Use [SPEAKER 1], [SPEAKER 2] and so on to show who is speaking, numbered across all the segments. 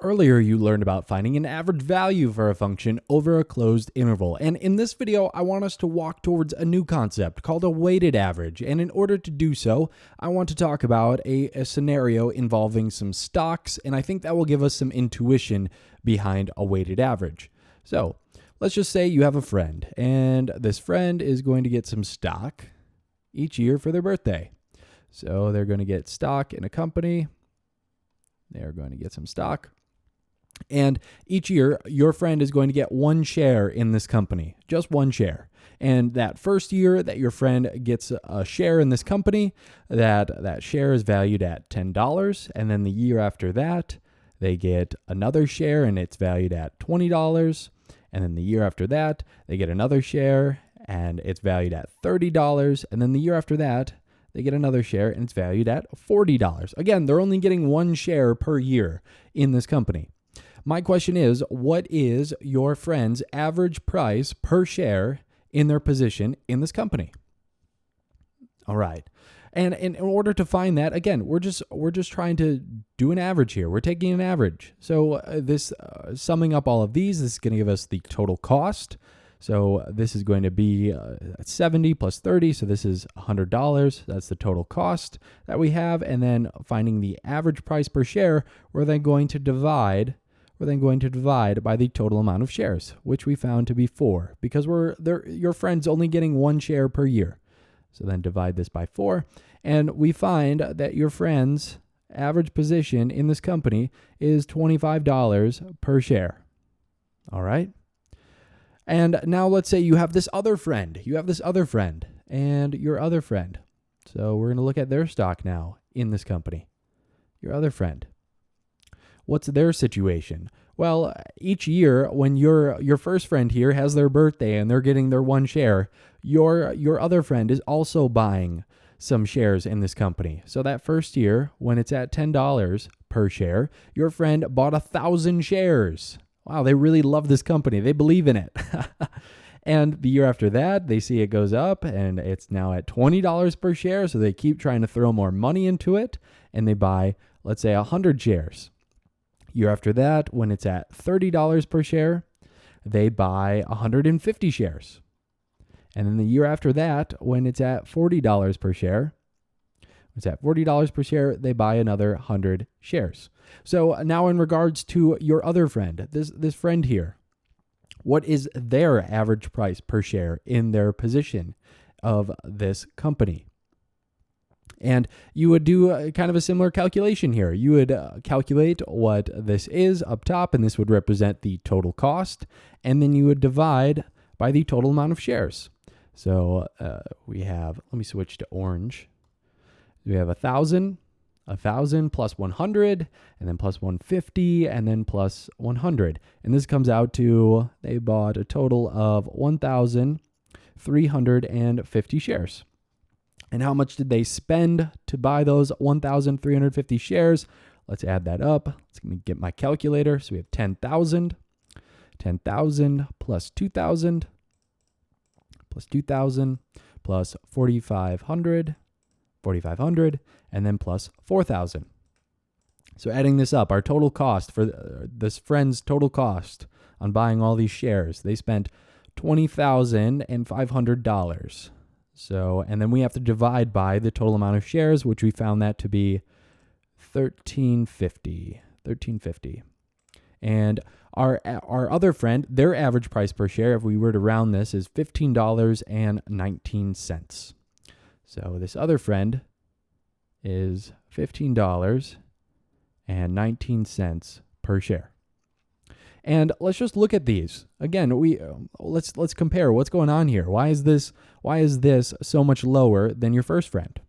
[SPEAKER 1] Earlier, you learned about finding an average value for a function over a closed interval. And in this video, I want us to walk towards a new concept called a weighted average. And in order to do so, I want to talk about a scenario involving some stocks. And I think that will give us some intuition behind a weighted average. So let's just say you have a friend, and this friend is going to get some stock each year for their birthday. So they're going to get stock in a company. They're going to get some stock. And each year, your friend is going to get one share in this company, just one share. And that first year that your friend gets a share in this company, that share is valued at $10. And then the year after that, they get another share and it's valued at $20. And then the year after that, they get another share and it's valued at $30. And then the year after that, they get another share and it's valued at $40. Again, they're only getting one share per year in this company. My question is, what is your friend's average price per share in their position in this company? All right. And in order to find that, again, we're just trying to do an average here. We're taking an average. So summing up all of these, this is going to give us the total cost. So this is going to be 70 plus 30. So this is $100. That's the total cost that we have. And then finding the average price per share, we're then going to divide by the total amount of shares, which we found to be 4, because your friend's only getting one share per year. So then divide this by 4, and we find that your friend's average position in this company is $25 per share. All right. And now let's say you have this other friend. And your other friend. So we're going to look at their stock now in this company. Your other friend. What's their situation? Well, each year when your first friend here has their birthday and they're getting their one share, your other friend is also buying some shares in this company. So that first year, when it's at $10 per share, your friend bought 1,000 shares. Wow, they really love this company. They believe in it. And the year after that, they see it goes up and it's now at $20 per share. So they keep trying to throw more money into it and they buy, let's say, 100 shares. Year after that, when it's at $30 per share, they buy 150 shares. And then the year after that, when it's at $40 per share, they buy another 100 shares. So now in regards to your other friend, this friend here, what is their average price per share in their position of this company? And you would do kind of a similar calculation here. You would calculate what this is up top, and this would represent the total cost. And then you would divide by the total amount of shares. So we have, let me switch to orange. We have 1,000 plus 100, and then plus 150, and then plus 100. And this comes out to, they bought a total of 1,350 shares. And how much did they spend to buy those 1,350 shares? Let's add that up. Let's get my calculator. So we have 10,000 plus 2,000 plus 4,500, and then plus 4,000. So adding this up, our total cost for this friend's total cost on buying all these shares, they spent $20,500. So, and then we have to divide by the total amount of shares, which we found that to be 1350. And our other friend, their average price per share, if we were to round this, is $15.19. So this other friend is $15.19 per share. And let's just look at these. Again, let's compare what's going on here. Why is this so much lower than your first friend?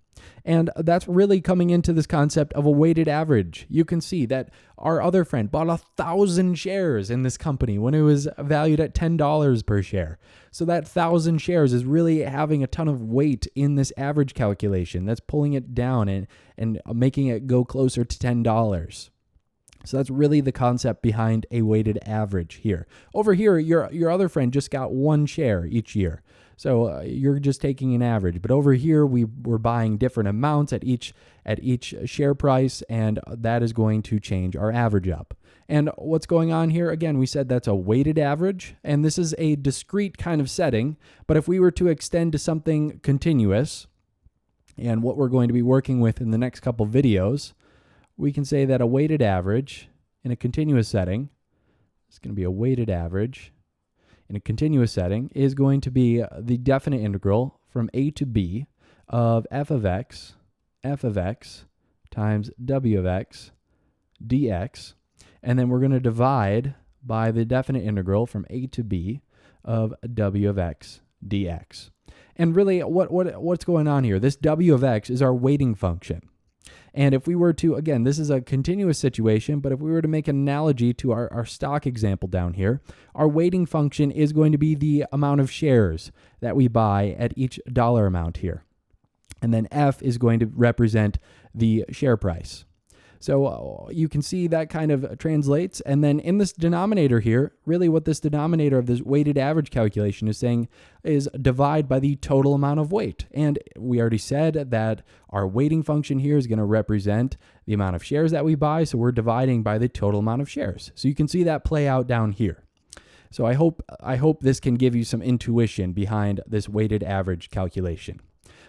[SPEAKER 1] And that's really coming into this concept of a weighted average. You can see that our other friend bought 1,000 shares in this company when it was valued at $10 per share. So that 1,000 shares is really having a ton of weight in this average calculation. That's pulling it down and making it go closer to $10. So that's really the concept behind a weighted average here. Over here, your other friend just got one share each year. So you're just taking an average. But over here, we're buying different amounts at each share price, and that is going to change our average up. And what's going on here? Again, we said that's a weighted average, and this is a discrete kind of setting. But if we were to extend to something continuous, and what we're going to be working with in the next couple videos, we can say that a weighted average in a continuous setting, it's going to be a weighted average in a continuous setting, is going to be the definite integral from a to b of f of x times w of x dx. And then we're going to divide by the definite integral from a to b of w of x dx. And really, what's going on here? This w of x is our weighting function. And if we were to, again, this is a continuous situation, but if we were to make an analogy to our stock example down here, our weighting function is going to be the amount of shares that we buy at each dollar amount here. And then F is going to represent the share price. So you can see that kind of translates. And then in this denominator here, really what this denominator of this weighted average calculation is saying is divide by the total amount of weight. And we already said that our weighting function here is going to represent the amount of shares that we buy. So we're dividing by the total amount of shares. So you can see that play out down here. So I hope this can give you some intuition behind this weighted average calculation.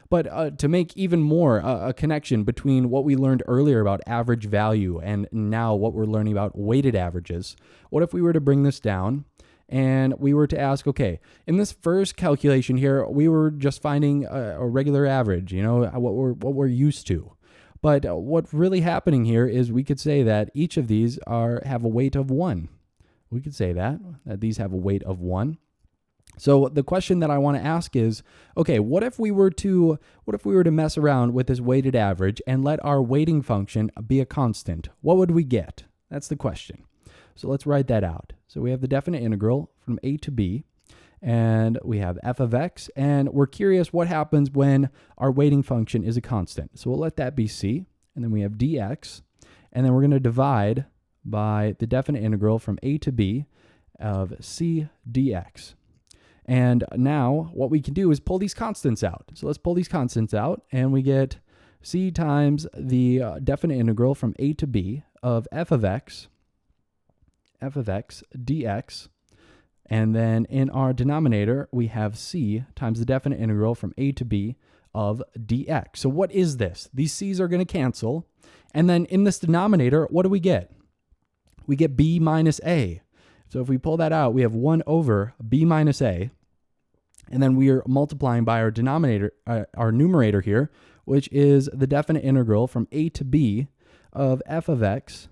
[SPEAKER 1] But to make even more a connection between what we learned earlier about average value and now what we're learning about weighted averages, what if we were to bring this down and we were to ask, okay, in this first calculation here, we were just finding a regular average, you know, what we're used to. But what's really happening here is we could say that each of these have a weight of 1. We could say that these have a weight of 1. So the question that I want to ask is, okay, what if we were to mess around with this weighted average and let our weighting function be a constant? What would we get? That's the question. So let's write that out. So we have the definite integral from a to b, and we have f of x, and we're curious what happens when our weighting function is a constant. So we'll let that be c, and then we have dx, and then we're going to divide by the definite integral from a to b of c dx. And now what we can do is pull these constants out. So let's pull these constants out, and we get c times the definite integral from a to b of f of x dx. And then in our denominator, we have c times the definite integral from a to b of dx. So what is this? These c's are going to cancel. And then in this denominator, what do we get? We get b minus a. So if we pull that out, we have 1 over b minus a, and then we are multiplying by our denominator, our numerator here, which is the definite integral from a to b of f of x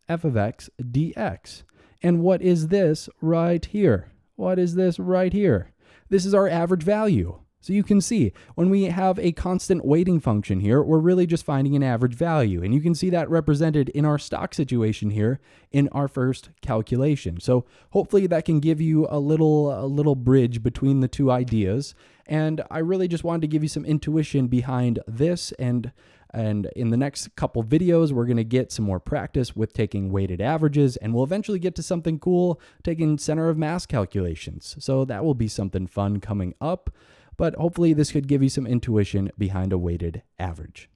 [SPEAKER 1] dx. And what is this right here? What is this right here? This is our average value. So you can see when we have a constant weighting function here, we're really just finding an average value. And you can see that represented in our stock situation here in our first calculation. So hopefully that can give you a little bridge between the two ideas. And I really just wanted to give you some intuition behind this. And in the next couple videos, we're going to get some more practice with taking weighted averages, and we'll eventually get to something cool, taking center of mass calculations. So that will be something fun coming up. But hopefully this could give you some intuition behind a weighted average.